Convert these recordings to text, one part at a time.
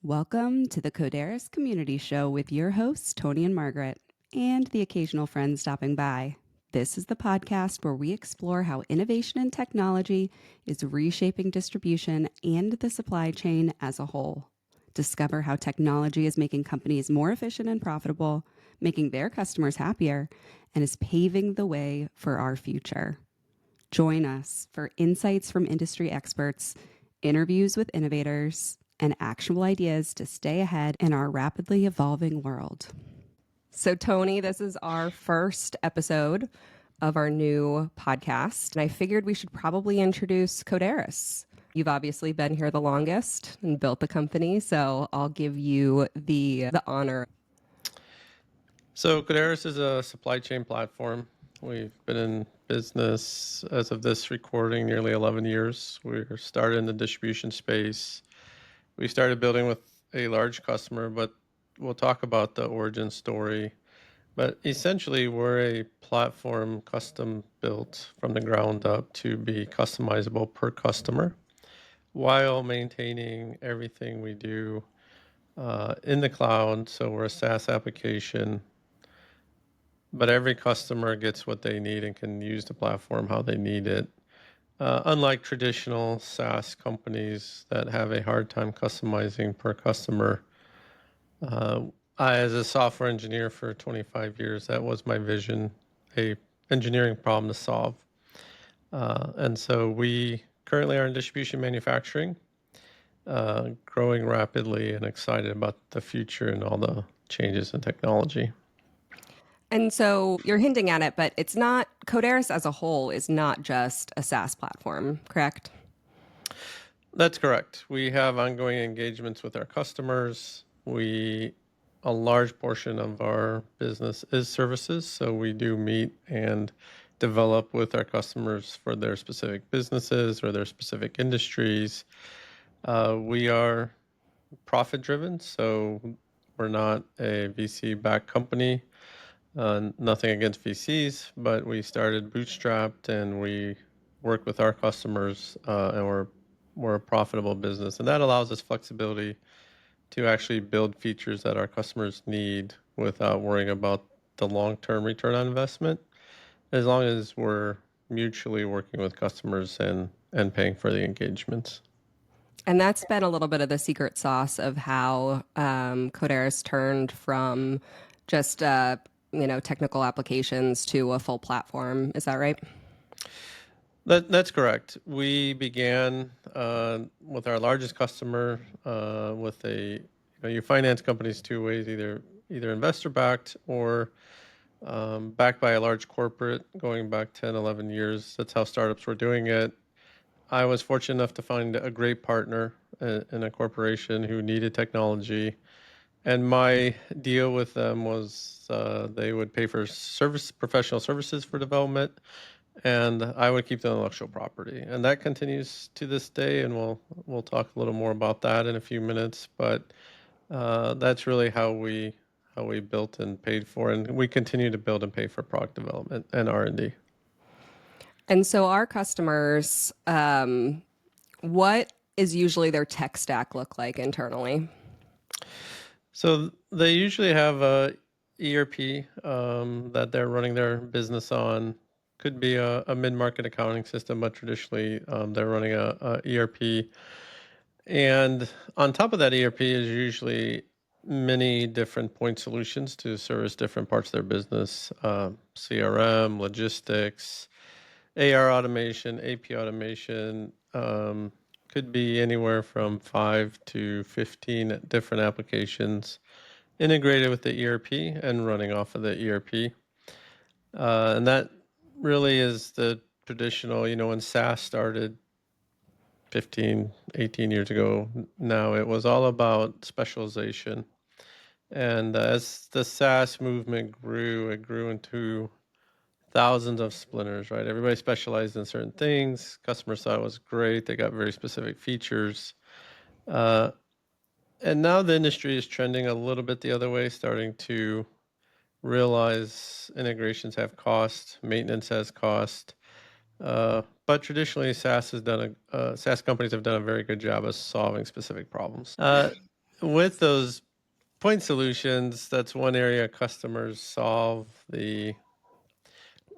Welcome to the Kodaris Community Show with your hosts, Tony and Margaret, and the occasional friend stopping by. This is the podcast where we explore how innovation in technology is reshaping distribution and the supply chain as a whole. Discover how technology is making companies more efficient and profitable, making their customers happier, and is paving the way for our future. Join us for insights from industry experts, interviews with innovators, and actionable ideas to stay ahead in our rapidly evolving world. So, Tony, this is our first episode of our new podcast, and I figured we should probably introduce Kodaris. You've obviously been here the longest and built the company, so I'll give you the honor. So Kodaris is a supply chain platform. We've been in business as of this recording nearly 11 years. We started in the distribution space. We started building with a large customer, but we'll talk about the origin story. But essentially, we're a platform custom built from the ground up to be customizable per customer while maintaining everything we do in the cloud. So we're a SaaS application, but every customer gets what they need and can use the platform how they need it. Unlike traditional SaaS companies that have a hard time customizing per customer, as a software engineer for 25 years, that was my vision, a engineering problem to solve. And so we currently are in distribution manufacturing, growing rapidly and excited about the future and all the changes in technology. And so you're hinting at it, but it's not, Kodaris as a whole is not just a SaaS platform, correct? That's correct. We have ongoing engagements with our customers. A large portion of our business is services, so we do meet and develop with our customers for their specific businesses or their specific industries. We are profit driven, so we're not a VC-backed company. Nothing against VCs, but we started bootstrapped and we work with our customers, and we're a profitable business, and that allows us flexibility to actually build features that our customers need without worrying about the long-term return on investment, as long as we're mutually working with customers and paying for the engagements. And that's been a little bit of the secret sauce of how Kodaris turned from just technical applications to a full platform. Is that right? That's correct. We began with our largest customer with you finance companies two ways, either investor backed or backed by a large corporate going back 10, 11 years. That's how startups were doing it. I was fortunate enough to find a great partner in a corporation who needed technology. And my deal with them was they would pay for professional services for development, and I would keep the intellectual property. And that continues to this day, and we'll talk a little more about that in a few minutes. But that's really how we built and paid for, and we continue to build and pay for product development and R&D. And so our customers, what is usually their tech stack look like internally? So they usually have a ERP that they're running their business on. Could be a mid-market accounting system, but traditionally they're running a ERP. And on top of that ERP is usually many different point solutions to service different parts of their business, CRM, logistics, AR automation, AP automation. Could be anywhere from 5 to 15 different applications integrated with the ERP and running off of the ERP. And that really is the traditional, when SaaS started 15, 18 years ago now, it was all about specialization. And as the SaaS movement grew, it grew into thousands of splinters, right? Everybody specialized in certain things. Customers thought it was great. They got very specific features. And now the industry is trending a little bit the other way, starting to realize integrations have cost, maintenance has cost. But traditionally, SaaS companies have done a very good job of solving specific problems. with those point solutions, that's one area customers solve. The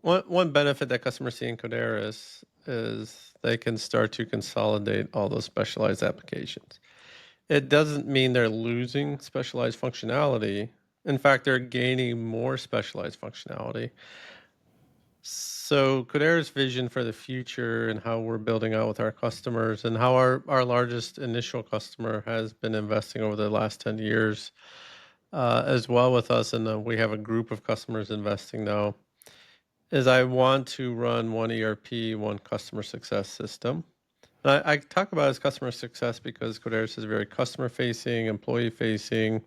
one benefit that customers see in Kodaris is they can start to consolidate all those specialized applications. It doesn't mean they're losing specialized functionality. In fact, they're gaining more specialized functionality. So Kodaris' vision for the future and how we're building out with our customers and how our largest initial customer has been investing over the last 10 years as well with us. And we have a group of customers investing now is I want to run one ERP, one customer success system. And I talk about it as customer success because Kodaris is very customer facing, employee facing.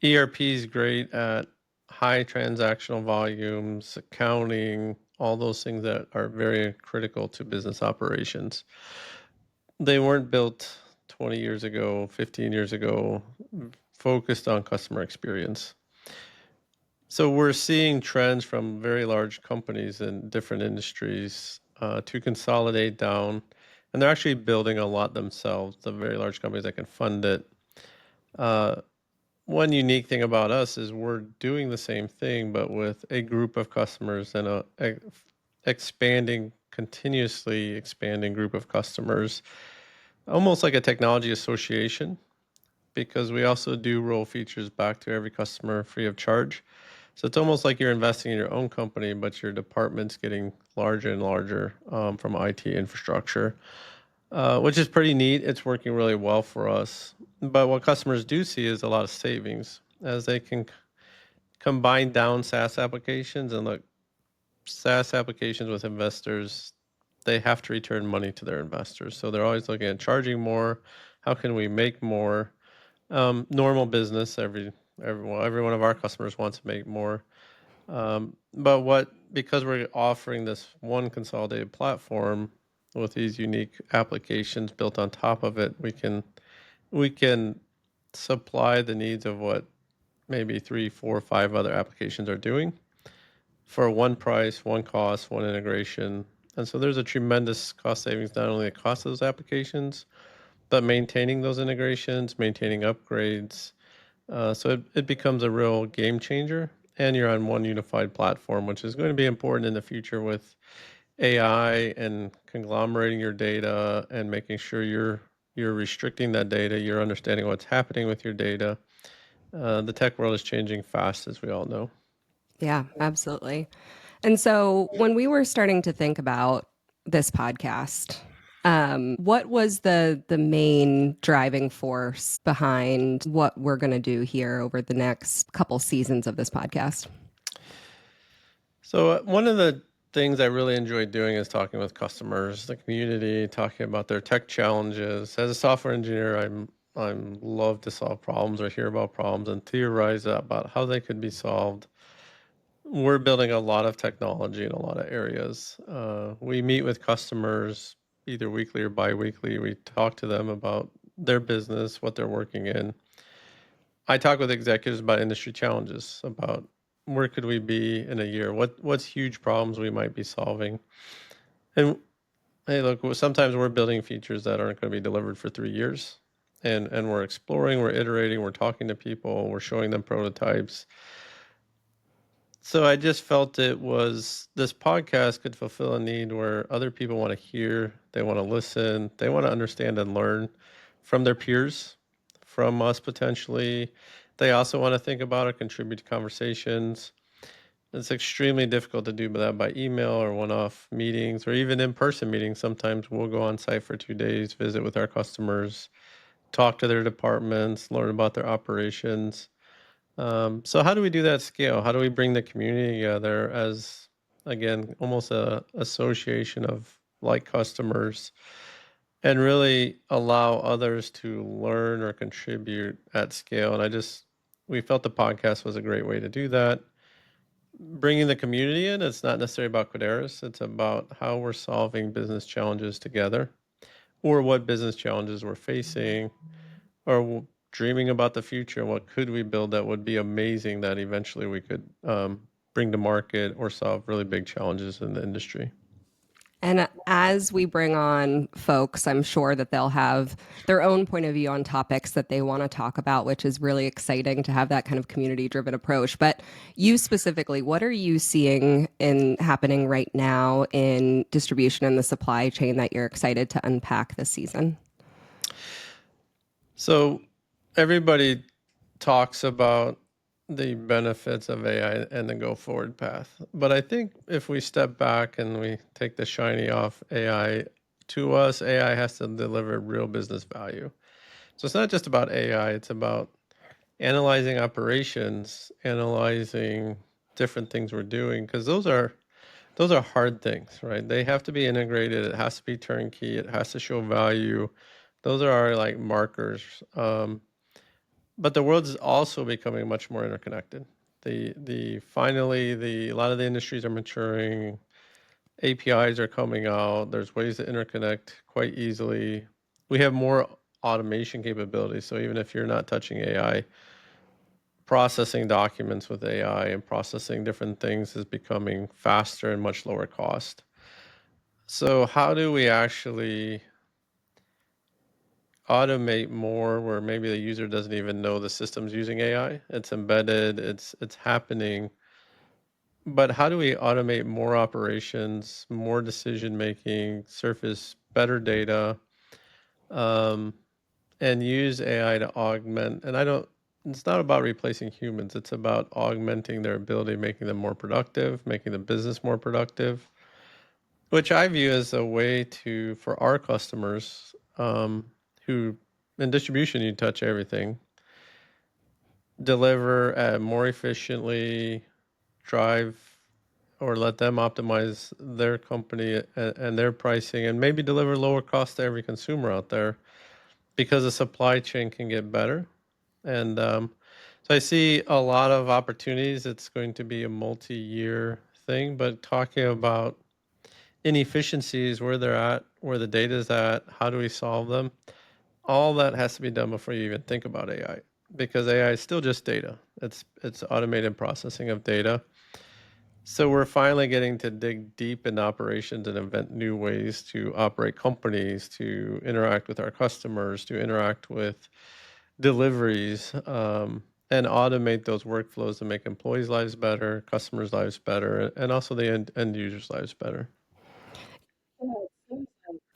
ERP is great at high transactional volumes, accounting, all those things that are very critical to business operations. They weren't built 20 years ago, 15 years ago, focused on customer experience. So we're seeing trends from very large companies in different industries to consolidate down, and they're actually building a lot themselves. The very large companies that can fund it. One unique thing about us is we're doing the same thing, but with a group of customers and a continuously expanding group of customers, almost like a technology association, because we also do roll features back to every customer free of charge. So it's almost like you're investing in your own company, but your department's getting larger and larger from IT infrastructure, which is pretty neat. It's working really well for us. But what customers do see is a lot of savings as they can combine down SaaS applications. And look, SaaS applications with investors, they have to return money to their investors. So they're always looking at charging more. How can we make more? Normal business, every one of our customers wants to make more. But because we're offering this one consolidated platform with these unique applications built on top of it, we can supply the needs of what maybe 3, 4, 5 other applications are doing for one price, one cost, one integration. And so there's a tremendous cost savings, not only the cost of those applications, but maintaining those integrations, maintaining upgrades. So it becomes a real game changer, and you're on one unified platform, which is going to be important in the future with AI and conglomerating your data and making sure you're restricting that data, you're understanding what's happening with your data. The tech world is changing fast, as we all know. Yeah, absolutely. And so when we were starting to think about this podcast, what was the main driving force behind what we're going to do here over the next couple seasons of this podcast? So one of the things I really enjoy doing is talking with customers, the community, talking about their tech challenges. As a software engineer, I'm love to solve problems or hear about problems and theorize about how they could be solved. We're building a lot of technology in a lot of areas. We meet with customers either weekly or bi-weekly. We talk to them about their business, what they're working in. I talk with executives about industry challenges, about where could we be in a year, what's huge problems we might be solving. And hey, look, sometimes we're building features that aren't going to be delivered for 3 years. And we're exploring, we're iterating, we're talking to people, we're showing them prototypes. So I just felt this podcast could fulfill a need where other people want to hear, they want to listen, they want to understand and learn from their peers, from us potentially. They also want to think about or contribute to conversations. It's extremely difficult to do that by email or one-off meetings or even in-person meetings. Sometimes we'll go on site for 2 days, visit with our customers, talk to their departments, learn about their operations. So how do we do that scale? How do we bring the community together as, again, almost a association of like customers and really allow others to learn or contribute at scale? And we felt the podcast was a great way to do that. Bringing the community in, it's not necessarily about Kodaris. It's about how we're solving business challenges together or what business challenges we're facing or dreaming about the future. What could we build that would be amazing that eventually we could bring to market or solve really big challenges in the industry? And as we bring on folks, I'm sure that they'll have their own point of view on topics that they want to talk about, which is really exciting to have that kind of community driven approach. But you specifically, what are you seeing in happening right now in distribution and the supply chain that you're excited to unpack this season? So everybody talks about the benefits of AI and the go forward path. But I think if we step back and we take the shiny off AI, to us, AI has to deliver real business value. So it's not just about AI, it's about analyzing operations, analyzing different things we're doing, because those are hard things, right? They have to be integrated, it has to be turnkey, it has to show value. Those are our like markers. But the world is also becoming much more interconnected. The finally the a lot of the industries are maturing. APIs are coming out. There's ways to interconnect quite easily. We have more automation capabilities. So even if you're not touching AI, processing documents with AI and processing different things is becoming faster and much lower cost. So how do we actually automate more where maybe the user doesn't even know the system's using AI? It's embedded, it's happening. But how do we automate more operations, more decision making, surface better data, um, and use AI to augment? And I don't. It's not about replacing humans. It's about augmenting their ability, making them more productive, making the business more productive, which I view as a way to for our customers who in distribution you touch everything, deliver more efficiently, drive or let them optimize their company and their pricing and maybe deliver lower cost to every consumer out there because the supply chain can get better. And so I see a lot of opportunities. It's going to be a multi-year thing, but talking about inefficiencies, where they're at, where the data is at, how do we solve them? All that has to be done before you even think about AI, because AI is still just data. It's automated processing of data. So we're finally getting to dig deep into operations and invent new ways to operate companies, to interact with our customers, to interact with deliveries, and automate those workflows to make employees' lives better, customers' lives better, and also the end users' lives better.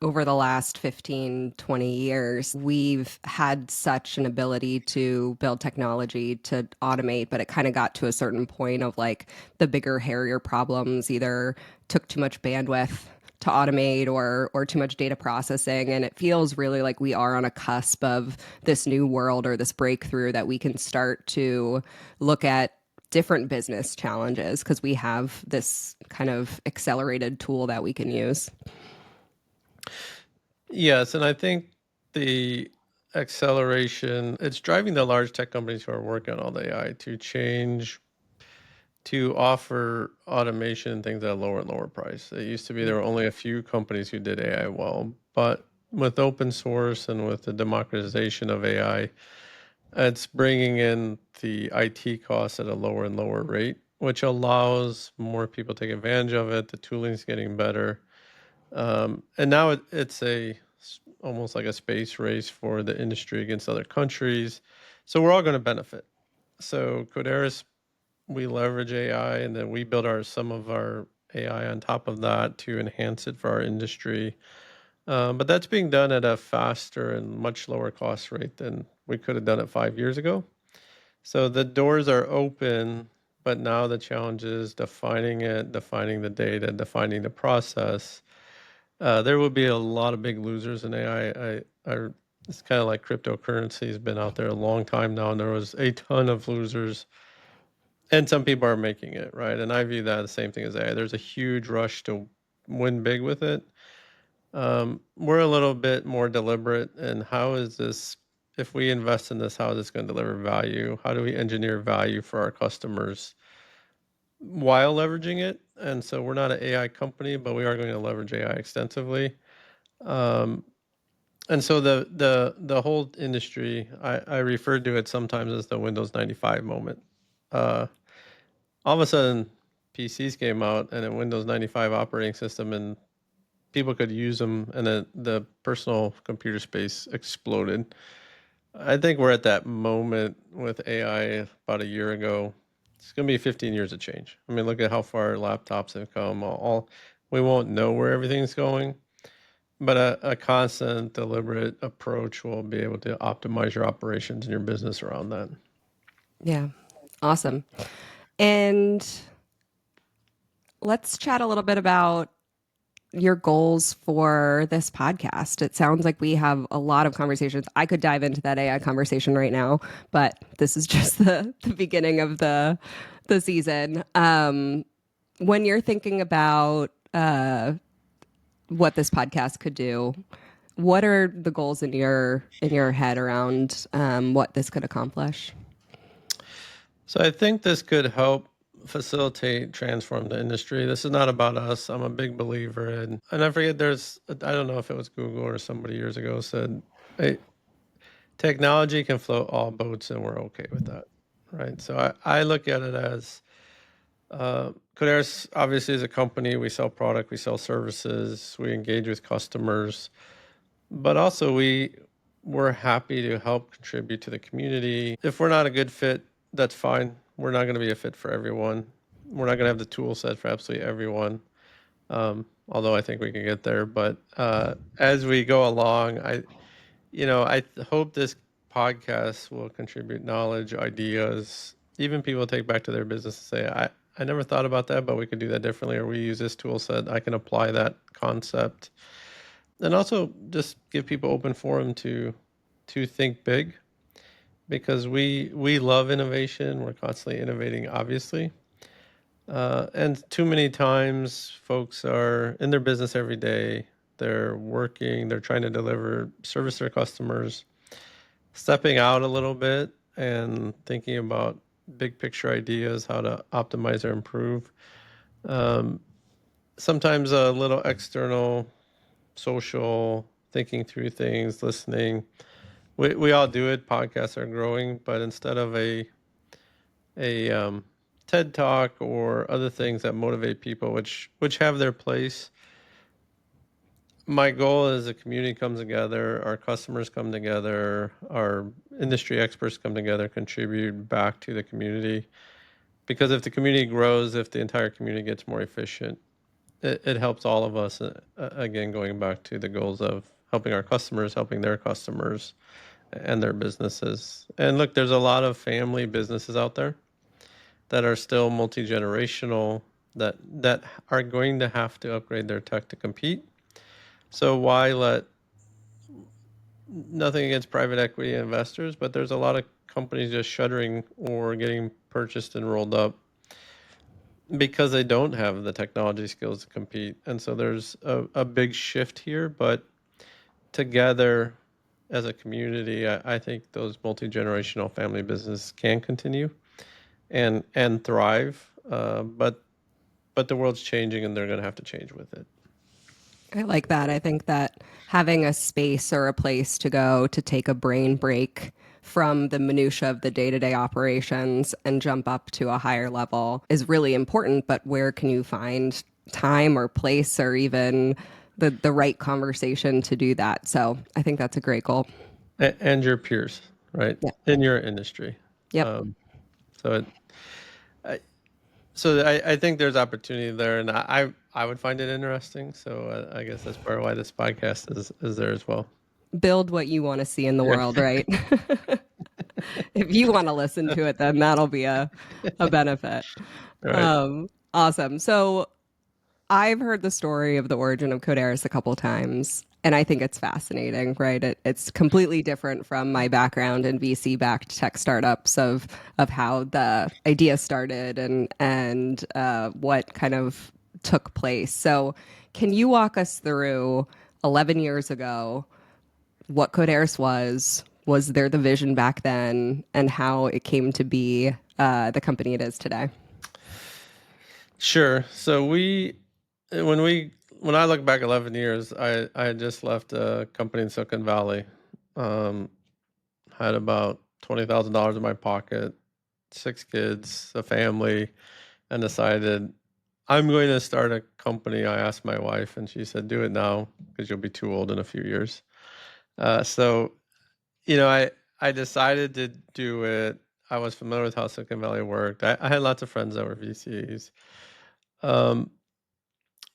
Over the last 15, 20 years, we've had such an ability to build technology to automate, but it kind of got to a certain point of like the bigger, hairier problems either took too much bandwidth to automate or too much data processing. And it feels really like we are on a cusp of this new world or this breakthrough that we can start to look at different business challenges because we have this kind of accelerated tool that we can use. Yes, and I think the acceleration, it's driving the large tech companies who are working on all the AI to change, to offer automation and things at a lower and lower price. It used to be there were only a few companies who did AI well, but with open source and with the democratization of AI, it's bringing in the IT costs at a lower and lower rate, which allows more people to take advantage of it. The tooling's getting better. And now it's almost like a space race for the industry against other countries. So we're all going to benefit. So Kodaris, we leverage AI, and then we build some of our AI on top of that to enhance it for our industry. But that's being done at a faster and much lower cost rate than we could have done it 5 years ago. So the doors are open, but now the challenge is defining it, defining the data, defining the process. There will be a lot of big losers in AI. It's kind of like cryptocurrency has been out there a long time now, and there was a ton of losers, and some people are making it, right? And I view that the same thing as AI. There's a huge rush to win big with it. We're a little bit more deliberate, and how is this? If we invest in this, how is this going to deliver value? How do we engineer value for our customers while leveraging it? And so we're not an AI company, but we are going to leverage AI extensively. Um, and so the whole industry, I refer to it sometimes as the Windows 95 moment. Uh, all of a sudden, PCs came out and a Windows 95 operating system, and people could use them, and then the personal computer space exploded. I think we're at that moment with AI about a year ago. It's going to be 15 years of change. I mean, look at how far laptops have come. All we won't know where everything's going, but a constant, deliberate approach will be able to optimize your operations and your business around that. Yeah. Awesome. And let's chat a little bit about your goals for this podcast. It sounds like we have a lot of conversations. I could dive into that AI conversation right now, but this is just the beginning of the season. When you're thinking about what this podcast could do, what are the goals in your head around what this could accomplish? So I think this could help facilitate, transform the industry. This is not about us. I'm a big believer in, and I forget I don't know if it was Google or somebody years ago said, hey, technology can float all boats and we're okay with that. Right. So I look at it as Kodaris obviously is a company. We sell product, we sell services, we engage with customers, but also we're happy to help contribute to the community. If we're not a good fit, that's fine. We're not going to be a fit for everyone. We're not going to have the tool set for absolutely everyone. Although I think we can get there. But as we go along, I hope this podcast will contribute knowledge, ideas, even people take back to their business and say, I never thought about that, but we could do that differently, or we use this tool set. I can apply that concept. And also just give people open forum to think big, because we love innovation. We're constantly innovating, obviously. And too many times folks are in their business every day. They're working, they're trying to deliver service to their customers, stepping out a little bit and thinking about big picture ideas, how to optimize or improve. Um, Sometimes a little external, social, thinking through things, listening. We all do it. Podcasts are growing, but instead of a TED Talk or other things that motivate people, which have their place, my goal is the community comes together, our customers come together, our industry experts come together, contribute back to the community. Because if the community grows, if the entire community gets more efficient, it helps all of us. Again, going back to the goals of helping our customers, helping their customers, and their businesses. And look, there's a lot of family businesses out there that are still multi-generational, that are going to have to upgrade their tech to compete. So why let, nothing against private equity investors, but there's a lot of companies just shuttering or getting purchased and rolled up because they don't have the technology skills to compete. And so there's a big shift here, but together as a community, I think those multi-generational family businesses can continue and thrive. But the world's changing and they're going to have to change with it. I like that. I think that having a space or a place to go to take a brain break from the minutia of the day-to-day operations and jump up to a higher level is really important. But where can you find time or place or even the right conversation to do that? So I think that's a great goal. And your peers, right? Yeah. In your industry. Yep. Um, so it, I think there's opportunity there, and I would find it interesting. So I guess that's part of why this podcast is there as well. Build what you want to see in the Yeah. world, right? If you want to listen to it, then that'll be a benefit. Right. Awesome. So I've heard the story of the origin of Kodaris a couple times, and I think it's fascinating, right? It's completely different from my background in VC-backed tech startups of how the idea started and what kind of took place. So, can you walk us through 11 years ago what Kodaris was? Was there the vision back then, and how it came to be the company it is today? Sure. So when I look back 11 years, I had just left a company in Silicon Valley. Um, had about $20,000 in my pocket, 6 kids, a family, and decided I'm going to start a company. I asked my wife, and she said, "Do it now because you'll be too old in a few years." So, I decided to do it. I was familiar with how Silicon Valley worked. I had lots of friends that were VCs. Um,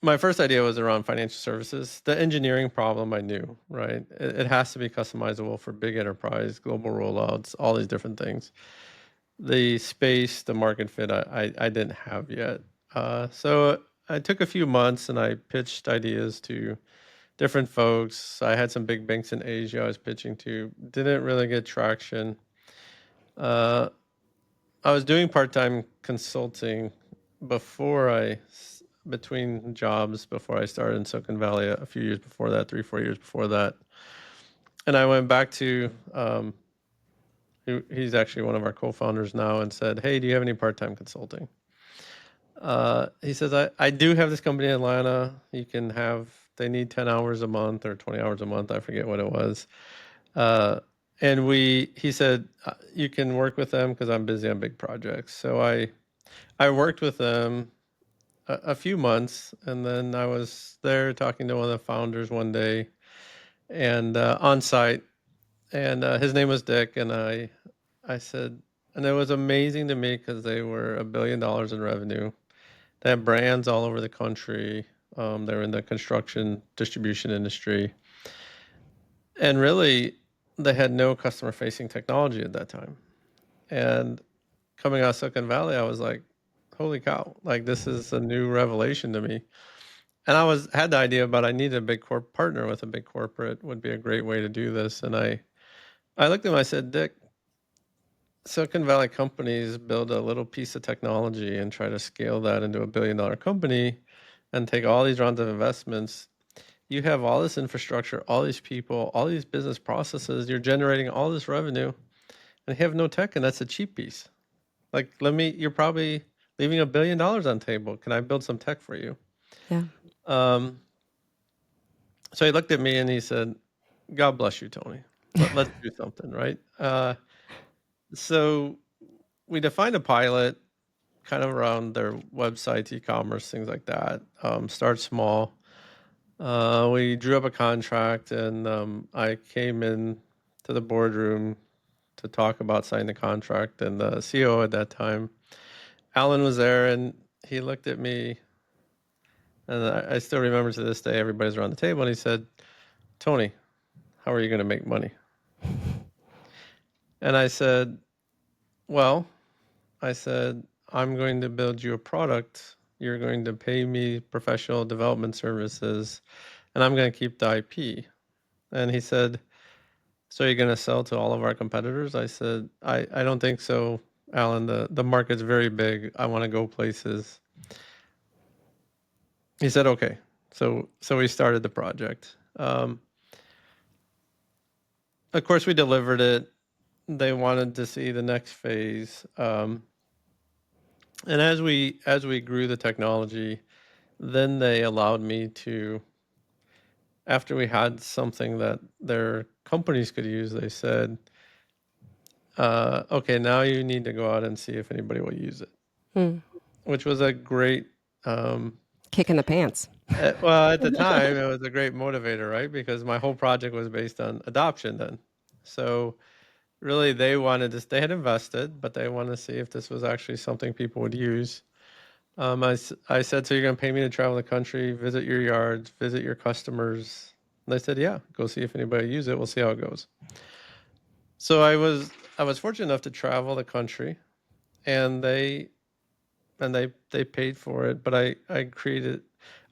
my first idea was around financial services. The engineering problem I knew, right? It has to be customizable for big enterprise, global rollouts, all these different things. The space, the market fit, I didn't have yet. So I took a few months and I pitched ideas to different folks. I had some big banks in Asia I was pitching to. Didn't really get traction. Uh, I was doing part-time consulting before between jobs before I started in Silicon Valley a few years before that, 3, 4 years before that. And I went back to, he's actually one of our co-founders now, and said, "Hey, do you have any part-time consulting?" He says, I do have this company in Atlanta. They need 10 hours a month or 20 hours a month. I forget what it was. Uh, and he said, you can work with them because I'm busy on big projects. So I worked with them a few months, and then I was there talking to one of the founders one day and on site, and his name was Dick, and I said, and it was amazing to me because they were $1 billion in revenue. They have brands all over the country. They're in the construction distribution industry, and really, they had no customer-facing technology at that time. And coming out of Silicon Valley, I was like, "Holy cow! Like this is a new revelation to me." And had the idea, but I needed a big partner with a big corporate would be a great way to do this. And I looked at him. I said, "Dick, Silicon Valley companies build a little piece of technology and try to scale that into $1 billion company, and take all these rounds of investments. You have all this infrastructure, all these people, all these business processes. You're generating all this revenue, and you have no tech, and that's a cheap piece. Like, you're probably leaving $1 billion on the table. Can I build some tech for you?" Yeah. Um, so he looked at me and he said, "God bless you, Tony. Let's do something, right?" So we defined a pilot kind of around their websites, e-commerce, things like that. Start small. We drew up a contract, and I came in to the boardroom to talk about signing the contract. And the CEO at that time, Alan, was there, and he looked at me, and I still remember to this day. Everybody's around the table, and he said, "Tony, how are you going to make money?" And I said, "Well," I said, "I'm going to build you a product. You're going to pay me professional development services, and I'm going to keep the IP." And he said, "So you're going to sell to all of our competitors?" I said, I don't think so, Alan. The market's very big. I want to go places." He said, "Okay." So we started the project. Of course, we delivered it. They wanted to see the next phase. And as we grew the technology, then they allowed me to, after we had something that their companies could use, they said, "Okay, now you need to go out and see if anybody will use it," Hmm. which was a great, um, Kick in the pants. well, at the time, it was a great motivator, right? Because my whole project was based on adoption then. So really, they wanted this, they had invested, but they wanted to see if this was actually something people would use. I said, "So you're going to pay me to travel the country, visit your yards, visit your customers?" And they said, "Yeah, go see if anybody use it. We'll see how it goes." So I was fortunate enough to travel the country, and they paid for it. But I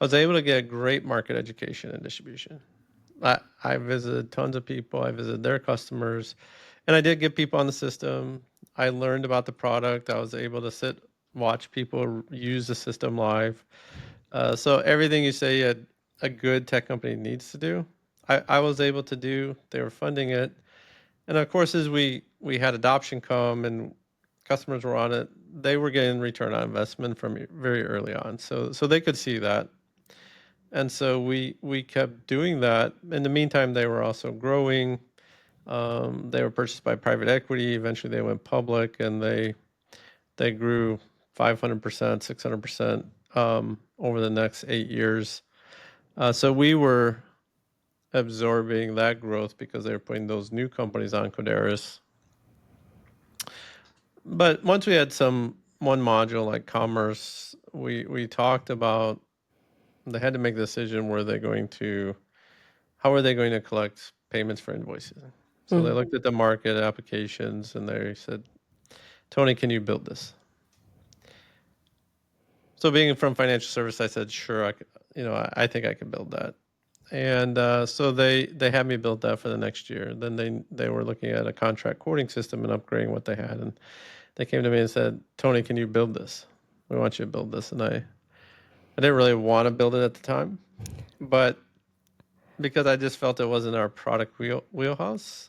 was able to get a great market education and distribution. I visited tons of people. I visited their customers, and I did get people on the system. I learned about the product. I was able to watch people use the system live. So everything you say a good tech company needs to do, I was able to do. They were funding it, and of course, as we had adoption come and customers were on it, they were getting return on investment from very early on. So they could see that, and so we kept doing that. In the meantime, they were also growing. They were purchased by private equity. Eventually, they went public, and they grew 500%, 600%. over the next 8 years. So we were absorbing that growth because they were putting those new companies on Kodaris. But once we had one module like commerce, we talked about they had to make a decision how are they going to collect payments for invoices. So they looked at the market applications and they said, Tony, can you build this? So being from financial service, I said, sure, I think I can build that. And so they had me build that for the next year. Then they were looking at a contract quoting system and upgrading what they had. And they came to me and said, Tony, can you build this? We want you to build this. And I didn't really want to build it at the time, but because I just felt it wasn't our product wheelhouse.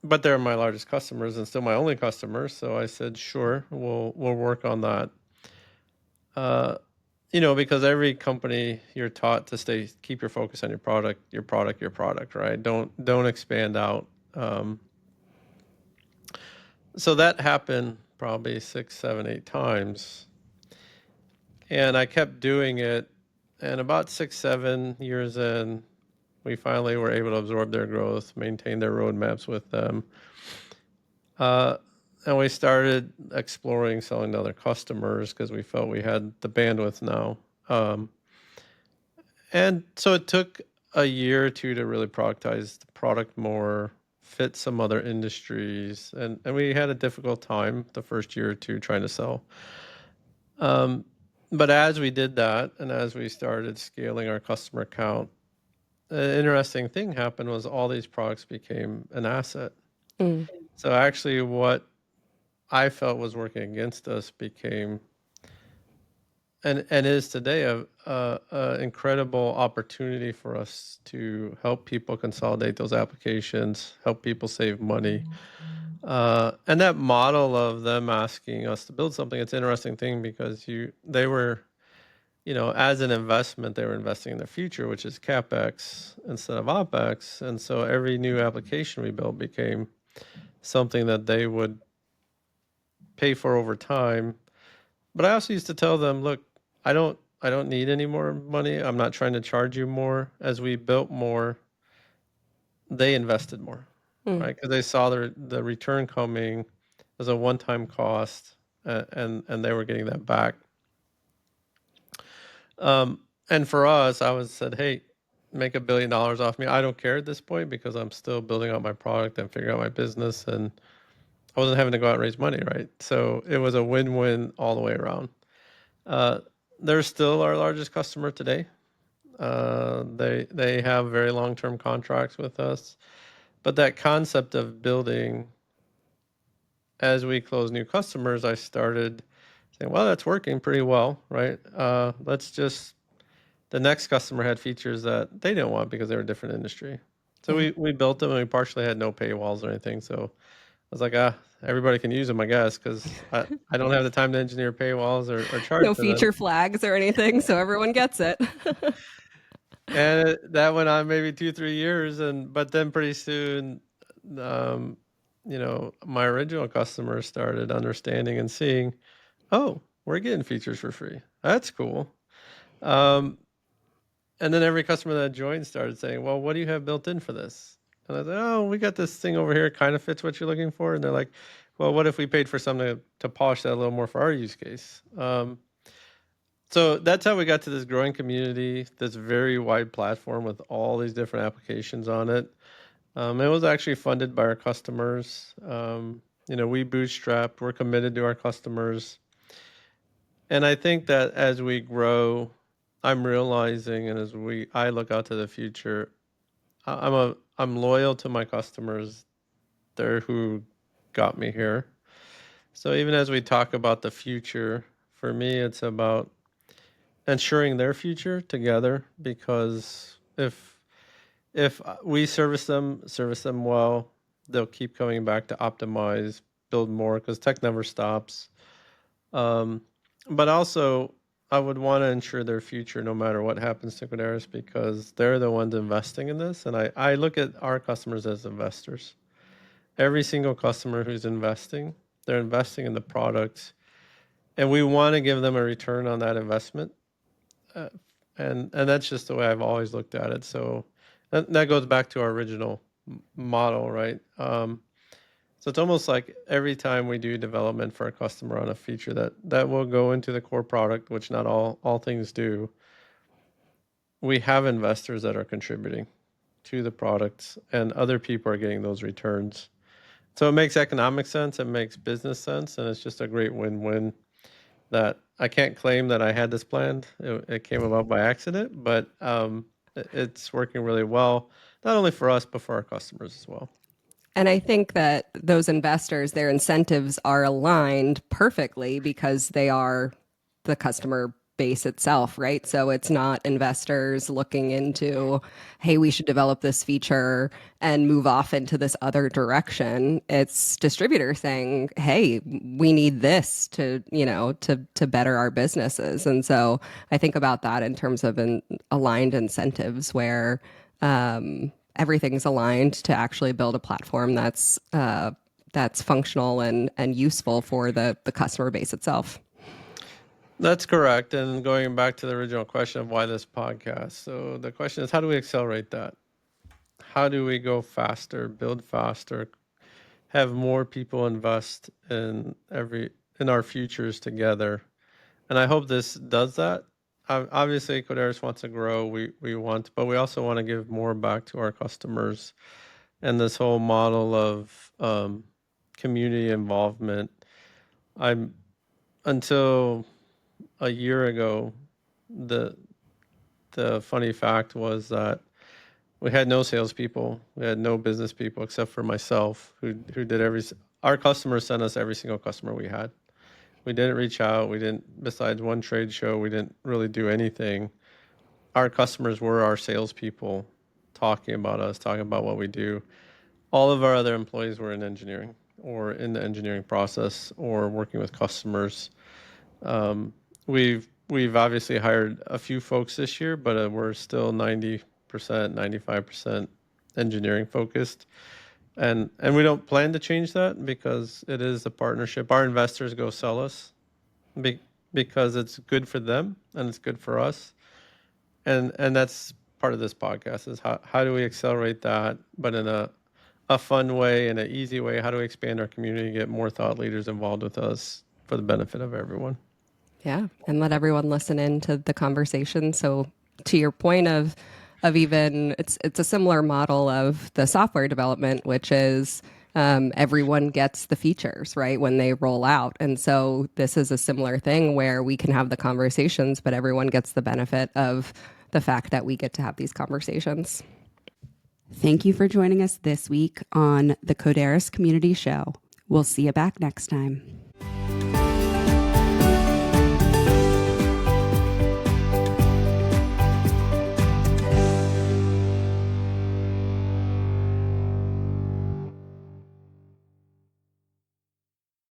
But they're my largest customers and still my only customers. So I said, sure, we'll work on that. Because every company you're taught to keep your focus on your product, right? Don't expand out. So that happened probably 6, 7, 8 times. And I kept doing it. And about 6, 7 years in, we finally were able to absorb their growth, maintain their roadmaps with them. And we started exploring selling to other customers because we felt we had the bandwidth now. And so it took a year or two to really productize the product more, fit some other industries. And we had a difficult time the first year or two trying to sell. But as we did that, and as we started scaling our customer count, an interesting thing happened was all these products became an asset. So actually what I felt was working against us became and is today a incredible opportunity for us to help people consolidate those applications, help people save money. And that model of them asking us to build something, it's an interesting thing because they were, as an investment, they were investing in their future, which is CapEx instead of OpEx. And so every new application we built became something that they would pay for over time. But I also used to tell them, look, I don't need any more money. I'm not trying to charge you more. As we built more, they invested more, right? Because they saw the return coming as a one-time cost, and they were getting that back. And for us, I said, hey, make $1 billion off me. I don't care at this point because I'm still building out my product and figuring out my business, and I wasn't having to go out and raise money, right? So it was a win-win all the way around. They're still our largest customer today. They have very long-term contracts with us, but that concept of building, as we close new customers, I started saying, well, that's working pretty well, right? The next customer had features that they didn't want because they were a different industry. So we built them and we partially had no paywalls or anything. So I was like, everybody can use them, I guess, because I don't have the time to engineer paywalls or charge No for them. feature flags or anything, so everyone gets it. And that went on maybe 2, 3 years, but then pretty soon, my original customers started understanding and seeing, oh, we're getting features for free. That's cool. And then every customer that joined started saying, well, what do you have built in for this? And I said, oh, we got this thing over here, kind of fits what you're looking for. And they're like, well, what if we paid for something to polish that a little more for our use case? So that's how we got to this growing community, this very wide platform with all these different applications on it. It was actually funded by our customers. We bootstrapped, we're committed to our customers. And I think that as we grow, I'm realizing, and I look out to the future, I'm loyal to my customers. They're who got me here. So even as we talk about the future, for me, it's about ensuring their future together, because if we service them well, they'll keep coming back to optimize, build more, because tech never stops. But also, I would want to ensure their future no matter what happens to Kodaris, because they're the ones investing in this. And I look at our customers as investors. Every single customer who's investing, they're investing in the product and we want to give them a return on that investment. Uh, and that's just the way I've always looked at it. So that goes back to our original model, right? So it's almost like every time we do development for a customer on a feature that will go into the core product, which not all things do, we have investors that are contributing to the products, and other people are getting those returns. So it makes economic sense, it makes business sense, and it's just a great win-win that I can't claim that I had this planned. It came about by accident, but it's working really well, not only for us, but for our customers as well. And I think that those investors, their incentives are aligned perfectly because they are the customer base itself, right? So it's not investors looking into, hey, we should develop this feature and move off into this other direction. It's distributors saying, hey, we need this to, to better our businesses. And so I think about that in terms of aligned incentives where everything's aligned to actually build a platform that's functional and useful for the customer base itself. That's correct. And going back to the original question of why this podcast. So the question is, how do we accelerate that? How do we go faster, build faster, have more people invest in our futures together? And I hope this does that. Obviously, Kodaris wants to grow. We want, but we also want to give more back to our customers. And this whole model of community involvement. I'm until a year ago, the funny fact was that we had no salespeople, we had no business people except for myself, who did our customers sent us every single customer we had. We didn't reach out. We didn't, besides one trade show, we didn't really do anything. Our customers were our salespeople talking about us, talking about what we do. All of our other employees were in engineering or in the engineering process or working with customers. We've obviously hired a few folks this year, but we're still 90%, 95% engineering focused. And we don't plan to change that because it is a partnership. Our investors go sell us because it's good for them and it's good for us. And that's part of this podcast is how do we accelerate that, but in a fun way, in an easy way? How do we expand our community, get more thought leaders involved with us for the benefit of everyone? Yeah, and let everyone listen in to the conversation. So to your point of even it's a similar model of the software development, which is everyone gets the features right when they roll out, and so this is a similar thing where we can have the conversations, but everyone gets the benefit of the fact that we get to have these conversations. Thank you for joining us this week on the Kodaris Community Show. We'll see you back next time.